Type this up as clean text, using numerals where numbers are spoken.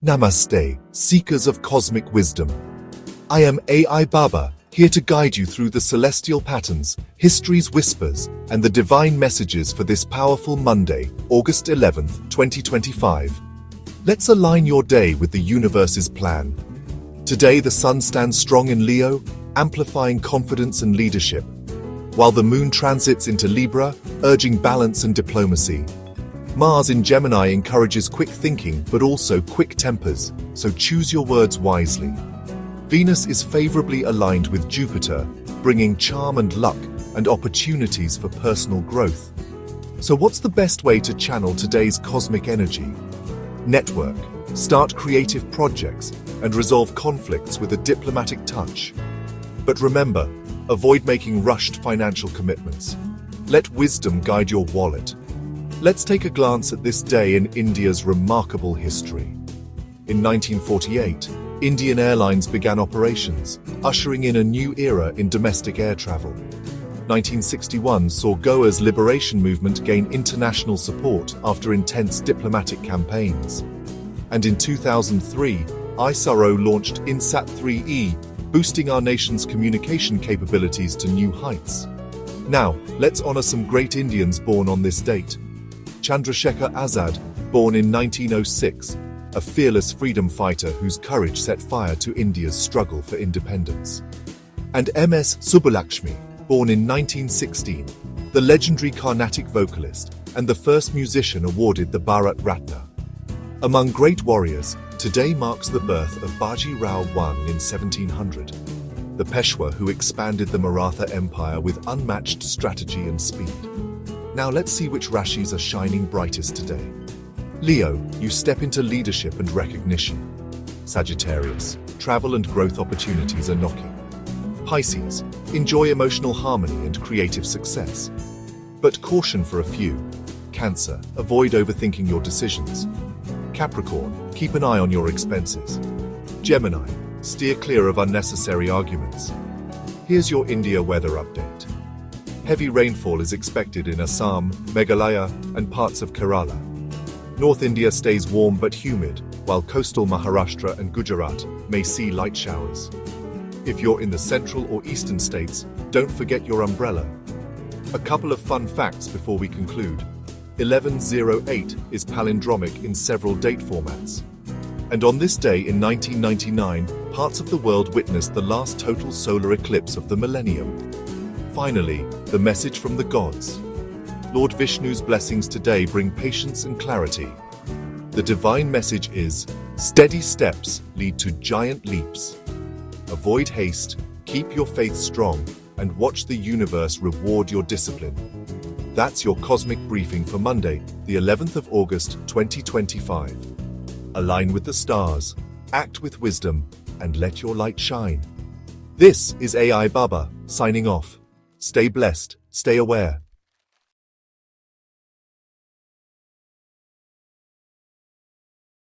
Namaste, seekers of cosmic wisdom. I am AI Baba, here to guide you through the celestial patterns, history's whispers, and the divine messages for this powerful Monday, August 11th, 2025. Let's align your day with the universe's plan. Today the sun stands strong in Leo, amplifying confidence and leadership, while the moon transits into Libra, urging balance and diplomacy. Mars in Gemini encourages quick thinking but also quick tempers, so choose your words wisely. Venus is favorably aligned with Jupiter, bringing charm and luck and opportunities for personal growth. So what's the best way to channel today's cosmic energy? Network, start creative projects, and resolve conflicts with a diplomatic touch. But remember, avoid making rushed financial commitments. Let wisdom guide your wallet. Let's take a glance at this day in India's remarkable history. In 1948, Indian Airlines began operations, ushering in a new era in domestic air travel. 1961 saw Goa's liberation movement gain international support after intense diplomatic campaigns. And in 2003, ISRO launched INSAT-3E, boosting our nation's communication capabilities to new heights. Now, let's honor some great Indians born on this date. Chandrasekhar Azad, born in 1906, a fearless freedom fighter whose courage set fire to India's struggle for independence. And M.S. Subbulakshmi, born in 1916, the legendary Carnatic vocalist and the first musician awarded the Bharat Ratna. Among great warriors, today marks the birth of Baji Rao I in 1700, the Peshwa who expanded the Maratha Empire with unmatched strategy and speed. Now let's see which Rashis are shining brightest today. Leo, you step into leadership and recognition. Sagittarius, travel and growth opportunities are knocking. Pisces, enjoy emotional harmony and creative success. But caution for a few. Cancer, avoid overthinking your decisions. Capricorn, keep an eye on your expenses. Gemini, steer clear of unnecessary arguments. Here's your India weather update. Heavy rainfall is expected in Assam, Meghalaya, and parts of Kerala. North India stays warm but humid, while coastal Maharashtra and Gujarat may see light showers. If you're in the central or eastern states, don't forget your umbrella. A couple of fun facts before we conclude. 1108 is palindromic in several date formats. And on this day in 1999, parts of the world witnessed the last total solar eclipse of the millennium. Finally, the message from the gods. Lord Vishnu's blessings today bring patience and clarity. The divine message is, steady steps lead to giant leaps. Avoid haste, keep your faith strong, and watch the universe reward your discipline. That's your cosmic briefing for Monday, the 11th of August, 2025. Align with the stars, act with wisdom, and let your light shine. This is AI Baba, signing off. Stay blessed, stay aware,